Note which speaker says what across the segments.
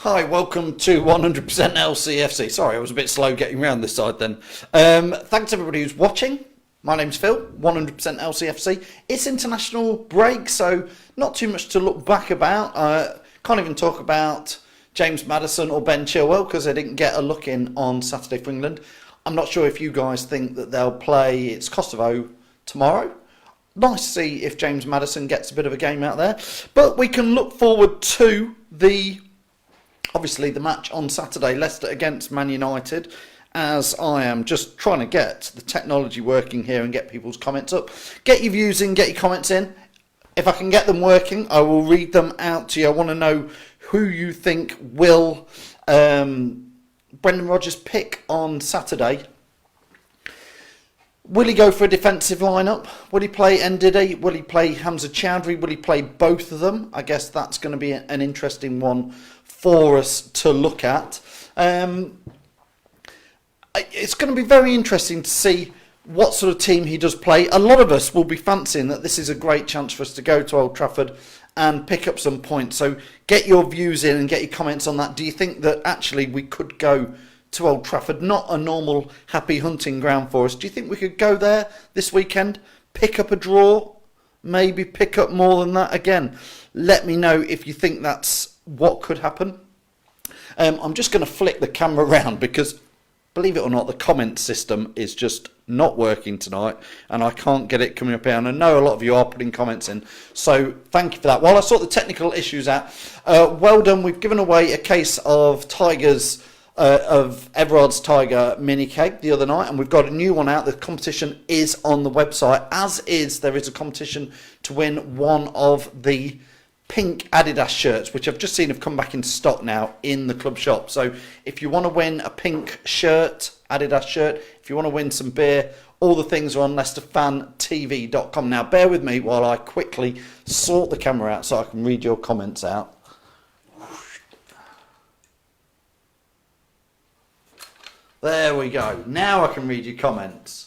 Speaker 1: Hi, welcome to 100% LCFC. Sorry, I was a bit slow getting around this side then. Thanks everybody who's watching. My name's Phil, 100% LCFC. It's international break, so not too much to look back about. Can't even talk about James Maddison or Ben Chilwell because they didn't get a look in on Saturday for England. I'm not sure if you guys think that they'll play. It's Kosovo tomorrow. Nice to see if James Maddison gets a bit of a game out there. But we can look forward to obviously the match on Saturday, Leicester against Man United, as I am just trying to get the technology working here and get people's comments up. Get your views in, get your comments in. If I can get them working, I will read them out to you. I want to know who you think will Brendan Rodgers pick on Saturday. Will he go for a defensive lineup? Will he play Ndidi? Will he play Hamza Chowdhury? Will he play both of them? I guess that's going to be an interesting one for us to look at. It's going to be very interesting to see what sort of team he does play. A lot of us will be fancying that this is a great chance for us to go to Old Trafford and pick up some points. So get your views in and get your comments on that. Do you think that actually we could go to Old Trafford, not a normal happy hunting ground for us? Do you think we could go there this weekend, pick up a draw, maybe pick up more than that again? Let me know if you think that's what could happen. I'm just going to flick the camera around because, believe it or not, the comment system is just not working tonight and I can't get it coming up here, and I know a lot of you are putting comments in, so thank you for that. While I sort the technical issues out, well done. We've given away a case of Tigers of Everard's Tiger mini cake the other night, and we've got a new one out. The competition is on the website, as is there is a competition to win one of the pink Adidas shirts, which I've just seen have come back in stock now in the club shop. So if you want to win a pink shirt, Adidas shirt, if you want to win some beer, all the things are on LeicesterFanTV.com. Now bear with me while I quickly sort the camera out so I can read your comments out. There we go. Now I can read your comments.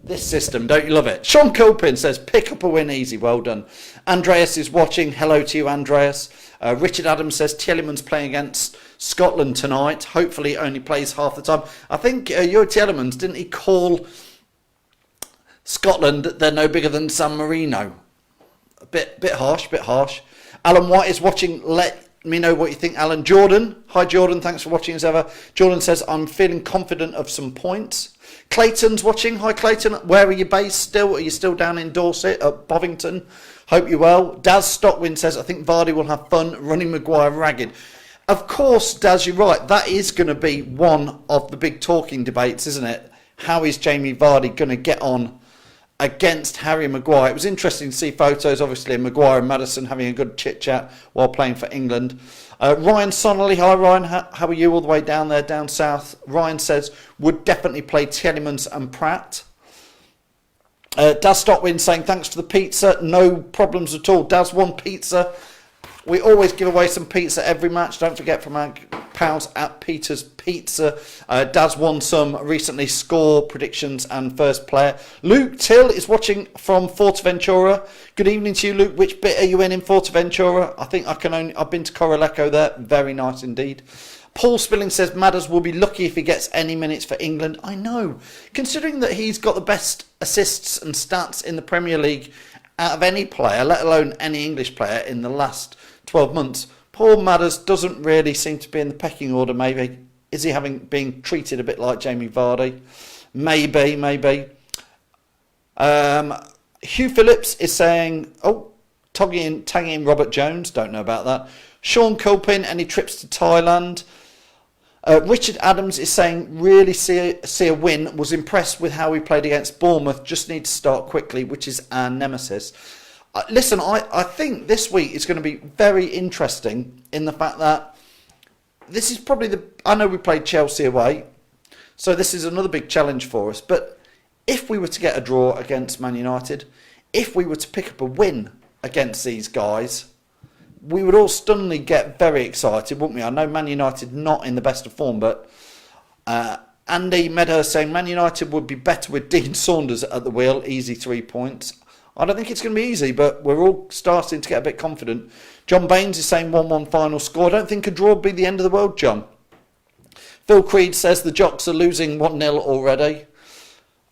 Speaker 1: This system, don't you love it? Sean Culpin says, pick up a win easy. Well done. Andreas is watching. Hello to you, Andreas. Richard Adams says, Tielemans playing against Scotland tonight. Hopefully only plays half the time. I think Yuri Tielemans, didn't he call Scotland, they're no bigger than San Marino? A bit harsh. Alan White is watching. Let me know what you think, Alan. Jordan, hi Jordan, thanks for watching as ever. Jordan says, I'm feeling confident of some points. Clayton's watching. Hi Clayton, where are you based still? Are you still down in Dorset at Bovington? Hope you're well. Daz Stockwin says, I think Vardy will have fun running Maguire ragged. Of course, Daz, you're right. That is going to be one of the big talking debates, isn't it? How is Jamie Vardy going to get on against Harry Maguire? It was interesting to see photos, obviously, of Maguire and Maddison having a good chit-chat while playing for England. Ryan Sonnelly, hi Ryan, how are you all the way down there, down south? Ryan says, would definitely play Tielemans and Pratt. Daz Stockwin saying, thanks for the pizza, no problems at all. Daz, one pizza. We always give away some pizza every match. Don't forget, from our pals at Peter's Pizza. Daz won some recently, score predictions and first player. Luke Till is watching from Forteventura. Good evening to you, Luke. Which bit are you in Forteventura? I think I've been to Coraleco there. Very nice indeed. Paul Spilling says Madders will be lucky if he gets any minutes for England. I know, considering that he's got the best assists and stats in the Premier League out of any player, let alone any English player in the last 12 months. Paul Madders doesn't really seem to be in the pecking order, maybe. Is he being treated a bit like Jamie Vardy? Maybe. Hugh Phillips is saying, tagging in Robert Jones. Don't know about that. Sean Culpin, any trips to Thailand? Richard Adams is saying, really see a win. Was impressed with how we played against Bournemouth. Just need to start quickly, which is our nemesis. Listen, I think this week is going to be very interesting in the fact that this is probably I know we played Chelsea away, so this is another big challenge for us. But if we were to get a draw against Man United, if we were to pick up a win against these guys, we would all suddenly get very excited, wouldn't we? I know Man United not in the best of form, but Andy Medhurst saying Man United would be better with Dean Saunders at the wheel. Easy 3 points. I don't think it's going to be easy, but we're all starting to get a bit confident. John Baines is saying 1-1 final score. I don't think a draw would be the end of the world, John. Phil Creed says the Jocks are losing 1-0 already.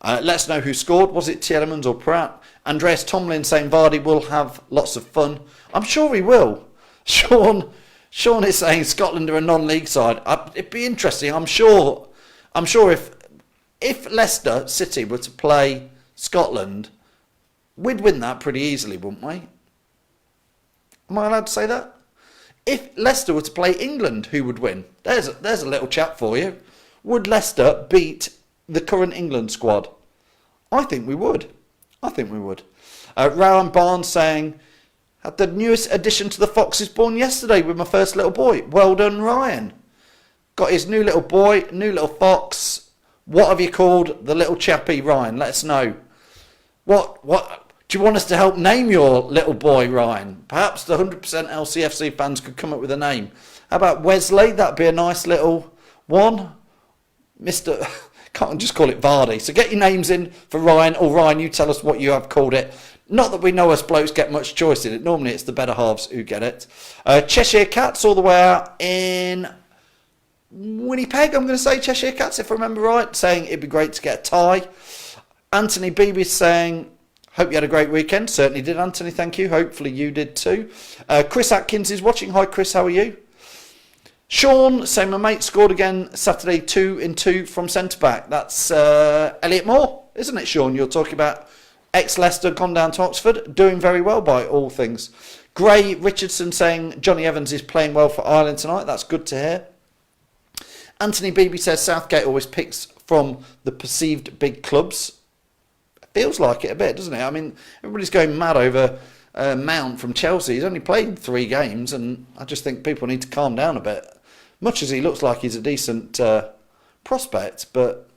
Speaker 1: Let us know who scored. Was it Tielemans or Pratt? Andreas Tomlin saying Vardy will have lots of fun. I'm sure he will. Sean is saying Scotland are a non-league side. It'd be interesting. I'm sure if Leicester City were to play Scotland, we'd win that pretty easily, wouldn't we? Am I allowed to say that? If Leicester were to play England, who would win? There's a little chat for you. Would Leicester beat the current England squad? I think we would. Rowan Barnes saying, had the newest addition to the Foxes born yesterday with my first little boy. Well done, Ryan. Got his new little boy, new little fox. What have you called the little chappie, Ryan? Let us know. What do you want us to help name your little boy, Ryan? Perhaps the 100% LCFC fans could come up with a name. How about Wesley? That'd be a nice little one. Mr. Can't just call it Vardy. So get your names in for Ryan, or Ryan, you tell us what you have called it. Not that we know us blokes get much choice in it. Normally it's the better halves who get it. Cheshire Cats all the way out in Winnipeg, I'm going to say Cheshire Cats if I remember right, saying it'd be great to get a tie. Anthony Beebe's saying, hope you had a great weekend. Certainly did, Anthony, thank you. Hopefully you did too. Chris Atkins is watching. Hi Chris, how are you? Sean saying my mate scored again Saturday 2-2 from centre-back. That's Elliot Moore, isn't it, Sean? You're talking about ex-Leicester, gone down to Oxford, doing very well by all things. Gray Richardson saying Johnny Evans is playing well for Ireland tonight. That's good to hear. Anthony Beebe says Southgate always picks from the perceived big clubs. Feels like it a bit, doesn't it? I mean, everybody's going mad over Mount from Chelsea. He's only played 3 games, and I just think people need to calm down a bit. Much as he looks like he's a decent prospect, but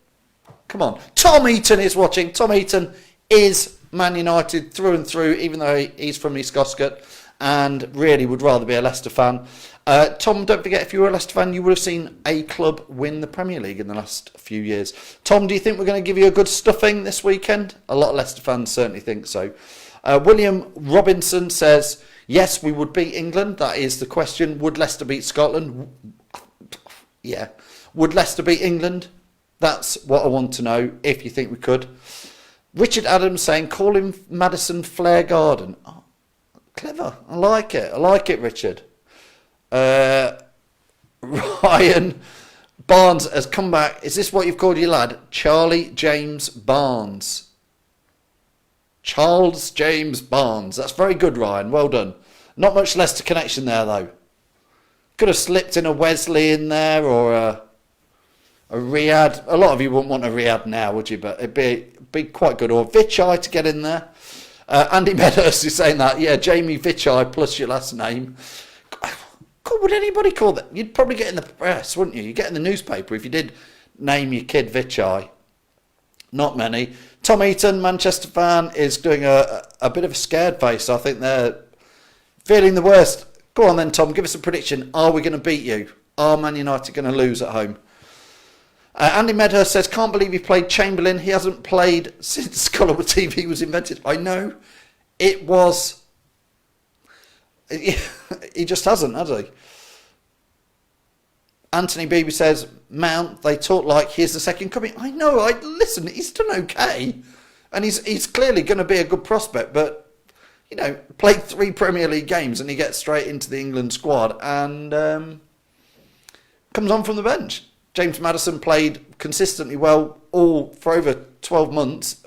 Speaker 1: come on. Tom Eaton is watching. Tom Eaton is Man United through and through, even though he's from East Goscott and really would rather be a Leicester fan. Tom, don't forget, if you were a Leicester fan, you would have seen a club win the Premier League in the last few years. Tom, do you think we're going to give you a good stuffing this weekend? A lot of Leicester fans certainly think so. William Robinson says, yes, we would beat England. That is the question. Would Leicester beat Scotland? Yeah. Would Leicester beat England? That's what I want to know, if you think we could. Richard Adams saying, call him Madison Flare Garden. Oh, clever. I like it, Richard. Ryan Barnes has come back. Is this what you've called your lad? Charlie James Barnes. Charles James Barnes. That's very good, Ryan. Well done. Not much Leicester connection there, though. Could have slipped in a Wesley in there, or a Riyadh. A lot of you wouldn't want a Riyadh now, would you? But it'd be quite good. Or Vichai to get in there. Andy Meadows is saying that. Yeah, Jamie Vichai plus your last name. God, would anybody call that? You'd probably get in the press, wouldn't you? You'd get in the newspaper if you did name your kid Vichai. Not many. Tom Eaton, Manchester fan, is doing a bit of a scared face. I think they're feeling the worst. Go on then, Tom. Give us a prediction. Are we going to beat you? Are Man United going to lose at home? Andy Medhurst says, can't believe he played Chamberlain. He hasn't played since Colour TV was invented. I know. It was... He just hasn't, has he? Anthony Beebe says, Mount, they talk like he's the second coming. I know, listen, he's done okay. And he's clearly going to be a good prospect, but, you know, played 3 Premier League games and he gets straight into the England squad and comes on from the bench. James Maddison played consistently well all for over 12 months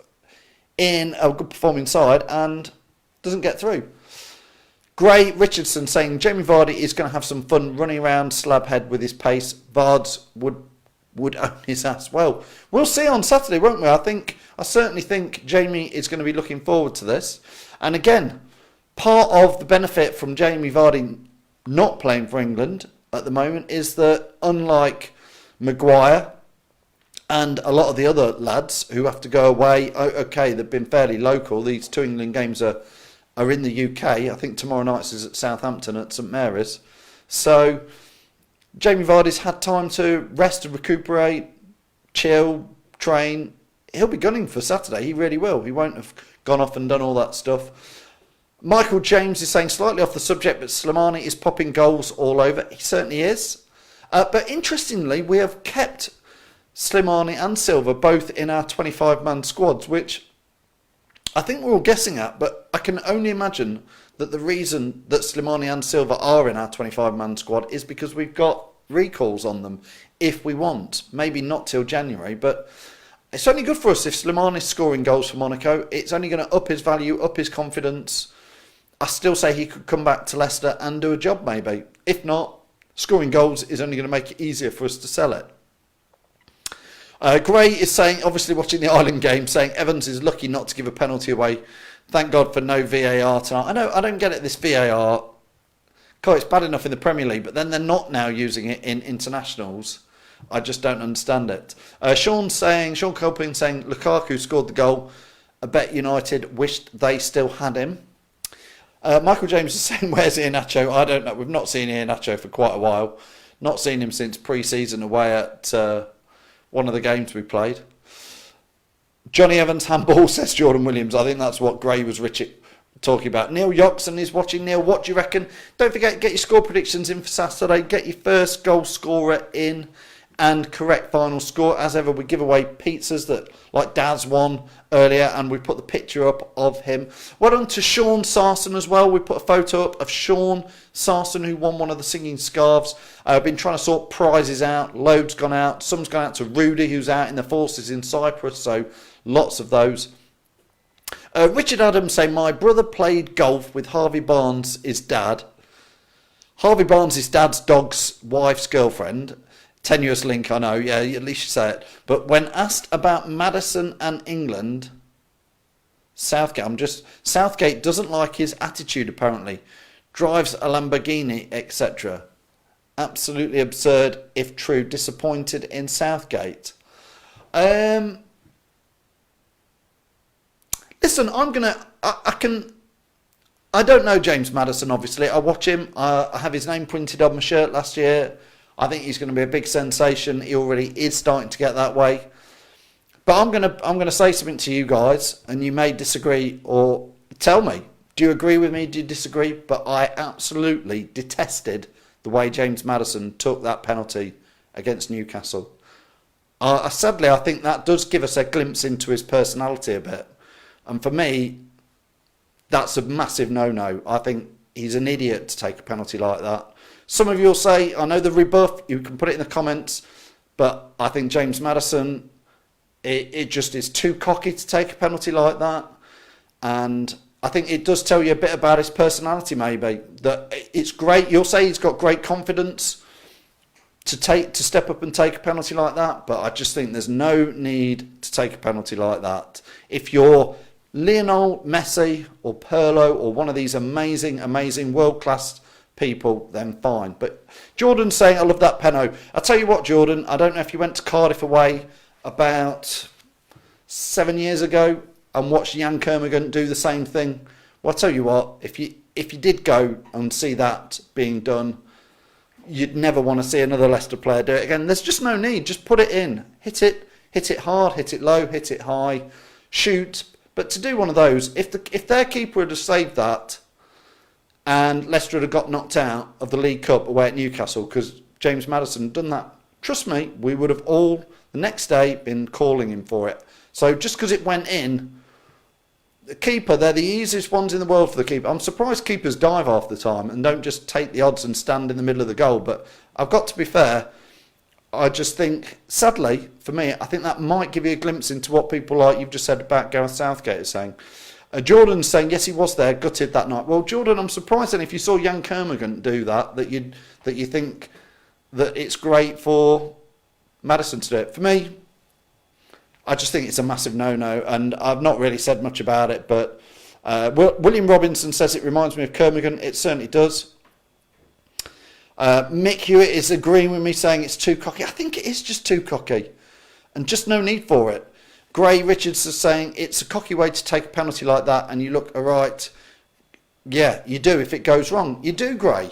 Speaker 1: in a good performing side and doesn't get through. Gray Richardson saying Jamie Vardy is going to have some fun running around Slabhead with his pace. Vards would own his ass. Well, we'll see on Saturday, won't we? I certainly think Jamie is going to be looking forward to this. And again, part of the benefit from Jamie Vardy not playing for England at the moment is that unlike Maguire and a lot of the other lads who have to go away, okay, they've been fairly local. These 2 England games are in the UK. I think tomorrow night's is at Southampton at St Mary's. So Jamie Vardy's had time to rest and recuperate, chill, train. he'll be gunning for Saturday. He really will. He won't have gone off and done all that stuff. Michael James is saying, slightly off the subject, but Slimani is popping goals all over. He certainly is. But interestingly, we have kept Slimani and Silva both in our 25-man squads, which I think we're all guessing at, but I can only imagine that the reason that Slimani and Silva are in our 25-man squad is because we've got recalls on them if we want. Maybe not till January, but it's only good for us if Slimani's scoring goals for Monaco. It's only going to up his value, up his confidence. I still say he could come back to Leicester and do a job maybe. If not, scoring goals is only going to make it easier for us to sell it. Gray is saying, obviously watching the Ireland game, saying Evans is lucky not to give a penalty away. Thank God for no VAR tonight. I know, I don't get it, this VAR. God, it's bad enough in the Premier League, but then they're not now using it in internationals. I just don't understand it. Sean Colpin saying, Lukaku scored the goal. I bet United wished they still had him. Michael James is saying, where's Iheanacho? I don't know. We've not seen Iheanacho for quite a while. Not seen him since pre-season away at one of the games we played. Johnny Evans handball, says Jordan Williams. I think that's what Gray was talking about. Neil Yoxon is watching. Neil, what do you reckon? Don't forget, get your score predictions in for Saturday. Get your first goal scorer in and correct final score. As ever, we give away pizzas that, like Daz won earlier, and we put the picture up of him. Well done to Sean Sarson as well. We put a photo up of Sean Sarson, who won one of the singing scarves. I've been trying to sort prizes out. Loads gone out. Some's gone out to Rudy, who's out in the forces in Cyprus, so lots of those. Richard Adams saying, my brother played golf with Harvey Barnes' dad. Harvey Barnes' dad's dog's wife's girlfriend. Tenuous link, I know. Yeah, at least you say it. But when asked about Maddison and England, Southgate doesn't like his attitude, apparently. Drives a Lamborghini, etc. Absolutely absurd, if true. Disappointed in Southgate. Listen, I don't know James Maddison, obviously. I watch him. I have his name printed on my shirt last year. I think he's going to be a big sensation. He already is starting to get that way. But I'm going to say something to you guys, and you may disagree or tell me. Do you agree with me? Do you disagree? But I absolutely detested the way James Maddison took that penalty against Newcastle. Sadly, I think that does give us a glimpse into his personality a bit. And for me, that's a massive no-no. I think he's an idiot to take a penalty like that. Some of you will say, I know the rebuff, you can put it in the comments, but I think James Maddison, it just is too cocky to take a penalty like that. And I think it does tell you a bit about his personality, maybe. That it's great, you'll say he's got great confidence to step up and take a penalty like that, but I just think there's no need to take a penalty like that. If you're Lionel Messi or Pirlo or one of these amazing, amazing world-class people, then fine. But Jordan's saying, I love that penno. I'll tell you what, Jordan, I don't know if you went to Cardiff away about 7 years ago and watched Jan Kermigan do the same thing. Well, I'll tell you what, if you did go and see that being done, you'd never want to see another Leicester player do it again. There's just no need. Just put it in. Hit it hard, hit it low, hit it high, shoot. But to do one of those, if their keeper had saved that, and Leicester had got knocked out of the League Cup away at Newcastle because James Maddison had done that, trust me, we would have all, the next day, been calling him for it. So just because it went in, the keeper, they're the easiest ones in the world for the keeper. I'm surprised keepers dive half the time and don't just take the odds and stand in the middle of the goal. But I've got to be fair, I just think, sadly, for me, I think that might give you a glimpse into what people like you've just said about Gareth Southgate are saying. Jordan's saying, yes, he was there, gutted that night. Well, Jordan, I'm surprised then if you saw Jan Kermigan do that you think that it's great for Maddison to do it. For me, I just think it's a massive no-no, and I've not really said much about it, but William Robinson says it reminds me of Kermigan. It certainly does. Mick Hewitt is agreeing with me, saying it's too cocky. I think it is just too cocky, and just no need for it. Gray Richards is saying it's a cocky way to take a penalty like that, and you look all right. Yeah, you do if it goes wrong. You do, Gray.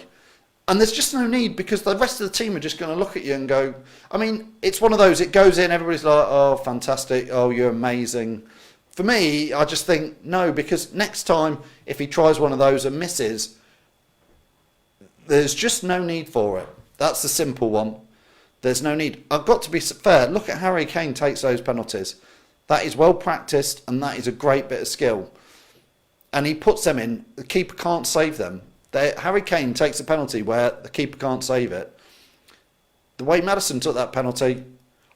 Speaker 1: And there's just no need, because the rest of the team are just going to look at you and go, I mean, it's one of those, it goes in, everybody's like, oh, fantastic, oh, you're amazing. For me, I just think, no, because next time, if he tries one of those and misses, there's just no need for it. That's the simple one. There's no need. I've got to be fair. Look at Harry Kane takes those penalties. That is well practiced, and that is a great bit of skill. And he puts them in. The keeper can't save them. Harry Kane takes a penalty where the keeper can't save it. The way Maddison took that penalty,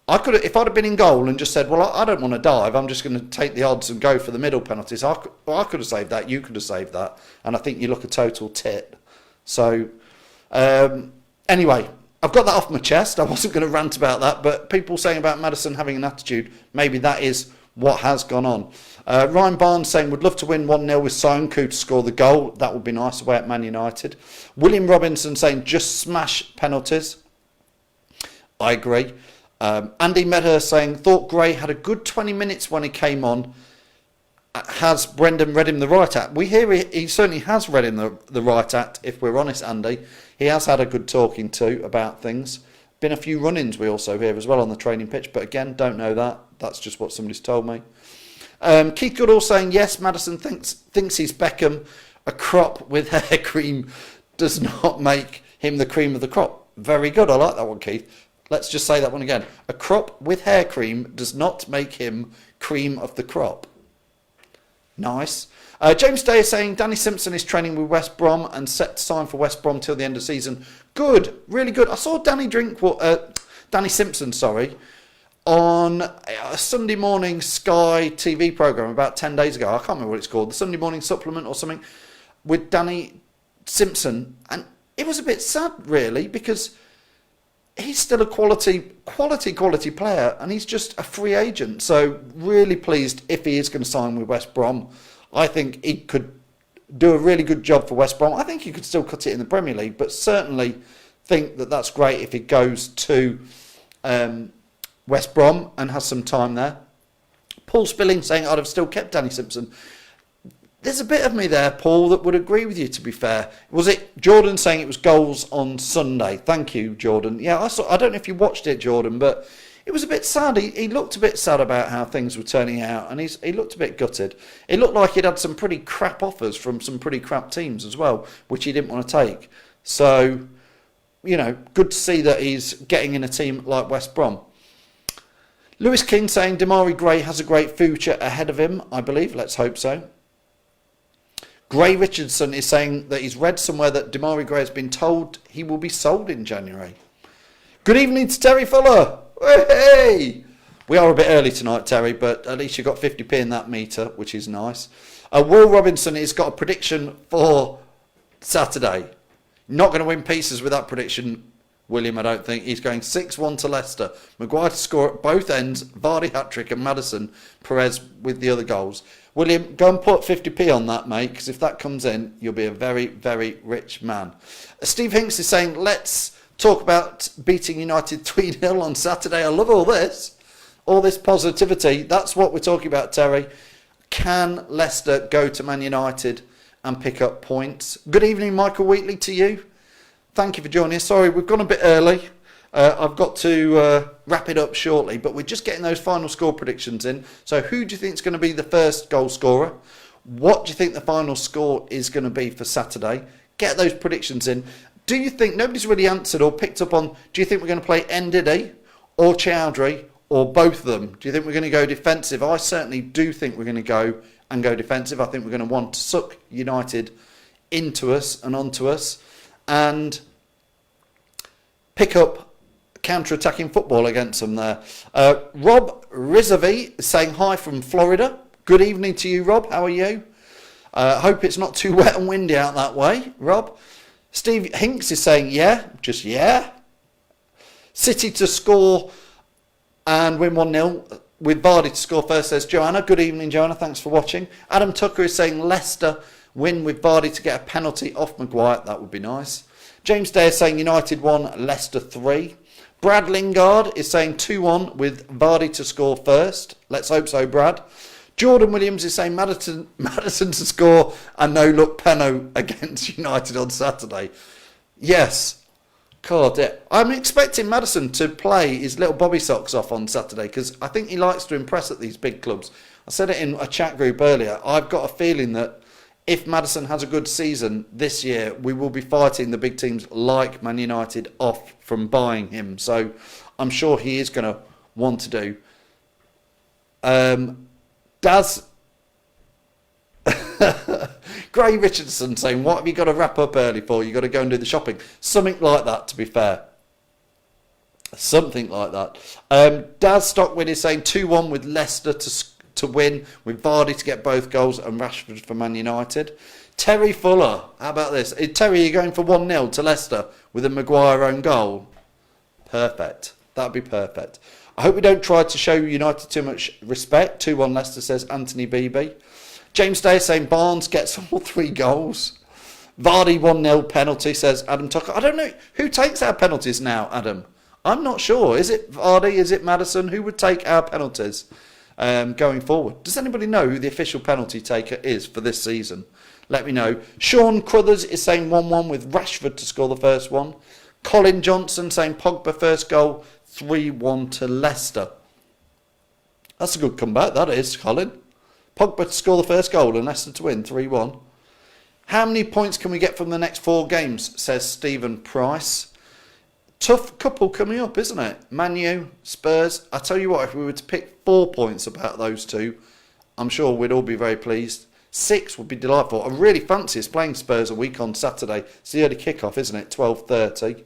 Speaker 1: if I'd have been in goal and just said, well, I don't want to dive, I'm just going to take the odds and go for the middle penalties. I could have saved that. You could have saved that. And I think you look a total tit. So, anyway, I've got that off my chest. I wasn't going to rant about that, but people saying about Maddison having an attitude, maybe that is what has gone on. Ryan Barnes saying, would love to win 1-0 with Sonku to score the goal. That would be nice away at Man United. William Robinson saying, just smash penalties. I agree. Andy Medher saying, thought Gray had a good 20 minutes when he came on. Has Brendan read him the right act? We hear he certainly has read him the right act, if we're honest, Andy. He has had a good talking to about things. Been a few run-ins we also hear as well on the training pitch, but again, don't know that. That's just what somebody's told me. Keith Goodall saying, yes, Maddison thinks he's Beckham. A crop with hair cream does not make him the cream of the crop. Very good, I like that one, Keith. Let's just say that one again. A crop with hair cream does not make him cream of the crop. Nice. James Day is saying, Danny Simpson is training with West Brom and set to sign for West Brom till the end of the season. Good, really good. I saw Danny Simpson, on a Sunday morning Sky TV programme about 10 days ago. I can't remember what it's called, the Sunday morning supplement or something, with Danny Simpson. And it was a bit sad, really, because he's still a quality player, and he's just a free agent. So really pleased if he is going to sign with West Brom. I think he could do a really good job for West Brom. I think he could still cut it in the Premier League, but certainly think that that's great if he goes to West Brom and has some time there. Paul Spilling saying, I'd have still kept Danny Simpson. There's a bit of me there, Paul, that would agree with you, to be fair. Was it Jordan saying it was goals on Sunday? Thank you, Jordan. Yeah, I don't know if you watched it, Jordan, but it was a bit sad. He looked a bit sad about how things were turning out, and he looked a bit gutted. It looked like he'd had some pretty crap offers from some pretty crap teams as well, which he didn't want to take. So, good to see that he's getting in a team like West Brom. Lewis King saying Demarai Gray has a great future ahead of him, I believe. Let's hope so. Gray Richardson is saying that he's read somewhere that Demarai Gray has been told he will be sold in January. Good evening to Terry Fuller. Hey! We are a bit early tonight, Terry, but at least you got 50p in that meter, which is nice. Will Robinson has got a prediction for Saturday. Not going to win pieces with that prediction, William, I don't think. He's going 6-1 to Leicester. Maguire to score at both ends, Vardy hat-trick, and Maddison, Perez with the other goals. William, go and put 50p on that, mate, because if that comes in, you'll be a very, very rich man. Steve Hinks is saying, let's talk about beating United 3-0 on Saturday. I love all this positivity. That's what we're talking about, Terry. Can Leicester go to Man United and pick up points? Good evening, Michael Wheatley, to you. Thank you for joining us. Sorry, we've gone a bit early. I've got to wrap it up shortly, but we're just getting those final score predictions in. So who do you think is going to be the first goal scorer? What do you think the final score is going to be for Saturday? Get those predictions in. Do you think, nobody's really answered or picked up on, do you think we're going to play Ndidi or Chowdhury or both of them? Do you think we're going to go defensive? I certainly do think we're going to go defensive. I think we're going to want to suck United into us and onto us and pick up counter-attacking football against them there. Rob Rizavi is saying hi from Florida. Good evening to you, Rob. How are you? Hope it's not too wet and windy out that way, Rob. Steve Hinks is saying just yeah. City to score and win 1-0 with Vardy to score first, says Joanna. Good evening, Joanna. Thanks for watching. Adam Tucker is saying Leicester win with Vardy to get a penalty off Maguire. That would be nice. James Day is saying United 1, Leicester 3. Brad Lingard is saying 2-1 with Vardy to score first. Let's hope so, Brad. Jordan Williams is saying Maddison to score and no-look penno against United on Saturday. Yes. God, yeah. I'm expecting Maddison to play his little bobby socks off on Saturday because I think he likes to impress at these big clubs. I said it in a chat group earlier. I've got a feeling that if Maddison has a good season this year, we will be fighting the big teams like Man United off from buying him. So I'm sure he is going to want to do. Daz Gray Richardson saying, what have you got to wrap up early for? You got to go and do the shopping. Something like that, to be fair. Something like that. Daz Stockwin is saying 2-1 with Leicester to win, with Vardy to get both goals and Rashford for Man United. Terry Fuller, how about this? Terry, you're going for 1-0 to Leicester with a Maguire own goal. Perfect. That'd be perfect. I hope we don't try to show United too much respect. 2-1 Leicester, says Anthony Beebe. James Day saying Barnes gets all 3 goals. Vardy 1-0 penalty, says Adam Tucker. I don't know. Who takes our penalties now, Adam? I'm not sure. Is it Vardy? Is it Maddison? Who would take our penalties going forward? Does anybody know who the official penalty taker is for this season? Let me know. Sean Crothers is saying 1-1 with Rashford to score the first one. Colin Johnson saying Pogba first goal, 3-1 to Leicester. That's a good comeback, that is, Colin. Pogba to score the first goal and Leicester to win, 3-1. How many points can we get from the next 4 games, says Stephen Price. Tough couple coming up, isn't it? Man U, Spurs. I tell you what, if we were to pick 4 points about those two, I'm sure we'd all be very pleased. 6 would be delightful. I really fancy us playing Spurs a week on Saturday. It's the early kick-off, isn't it? 12:30.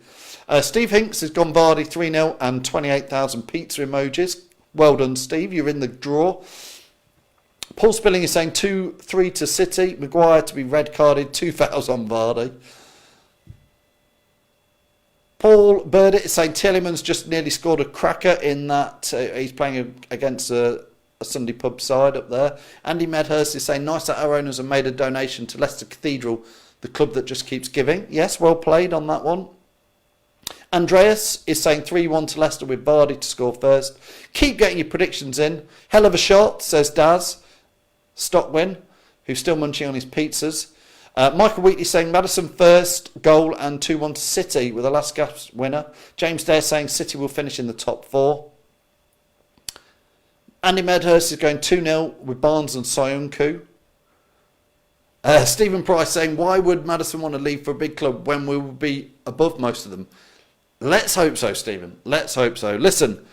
Speaker 1: Steve Hinks has gone Vardy 3-0 and 28,000 pizza emojis. Well done, Steve. You're in the draw. Paul Spilling is saying 2-3 to City. Maguire to be red carded. 2 fouls on Vardy. Paul Burdett is saying Tielemans just nearly scored a cracker in that he's playing against a Sunday pub side up there. Andy Medhurst is saying nice that our owners have made a donation to Leicester Cathedral, the club that just keeps giving. Yes, well played on that one. Andreas is saying 3-1 to Leicester with Vardy to score first. Keep getting your predictions in. Hell of a shot, says Daz Stockwin, who's still munching on his pizzas. Michael Wheatley saying Maddison first goal and 2-1 to City with a last gasp winner. James Dare saying City will finish in the top 4. Andy Medhurst is going 2-0 with Barnes and Soyuncu. Stephen Price saying, why would Maddison want to leave for a big club when we will be above most of them? Let's hope so, Stephen. Let's hope so. Listen,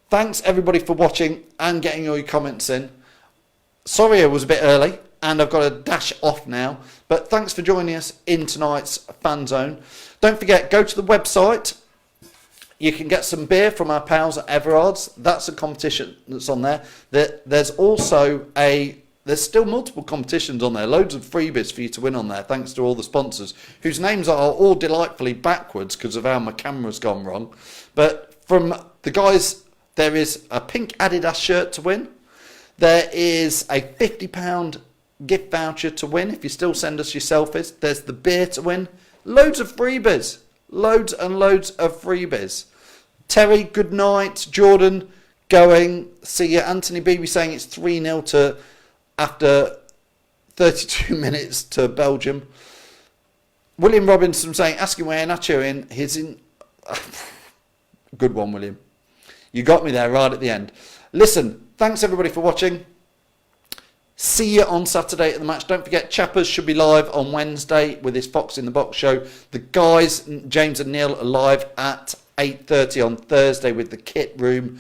Speaker 1: thanks everybody for watching and getting all your comments in. Sorry I was a bit early and I've got to dash off now. But thanks for joining us in tonight's Fan Zone. Don't forget, go to the website. You can get some beer from our pals at Everard's. That's a competition that's on there. There's also there's still multiple competitions on there. Loads of freebies for you to win on there, thanks to all the sponsors, whose names are all delightfully backwards because of how my camera's gone wrong. But from the guys, there is a pink Adidas shirt to win. There is a £50 gift voucher to win if you still send us your selfies. There's the beer to win. Loads of freebies. Loads and loads of freebies. Terry, good night. Jordan, going. See you. Anthony Beebe saying it's 3-0 to after 32 minutes to Belgium. William Robinson saying, asking where Nacho in. He's in. Good one, William. You got me there right at the end. Listen, thanks everybody for watching. See you on Saturday at the match. Don't forget, Chappers should be live on Wednesday with his Fox in the Box show. The guys, James and Neil, are live at 8:30 on Thursday with the Kit Room.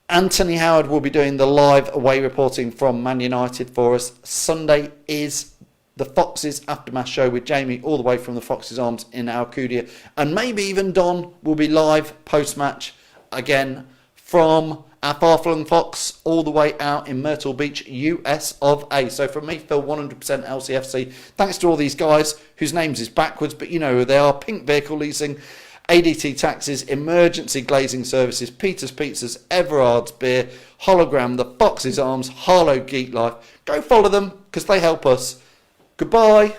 Speaker 1: Anthony Howard will be doing the live away reporting from Man United for us. Sunday is the Foxes Aftermath show with Jamie all the way from the Foxes Arms in Alcudia. And maybe even Don will be live post-match again from our far-flung Fox all the way out in Myrtle Beach, US of A. So from me, Phil, 100% LCFC. Thanks to all these guys whose names is backwards, but you know who they are. Pink Vehicle Leasing, ADT Taxis, Emergency Glazing Services, Peter's Pizzas, Everard's Beer, Hologram, the Fox's Arms, Harlow Geek Life. Go follow them because they help us. Goodbye.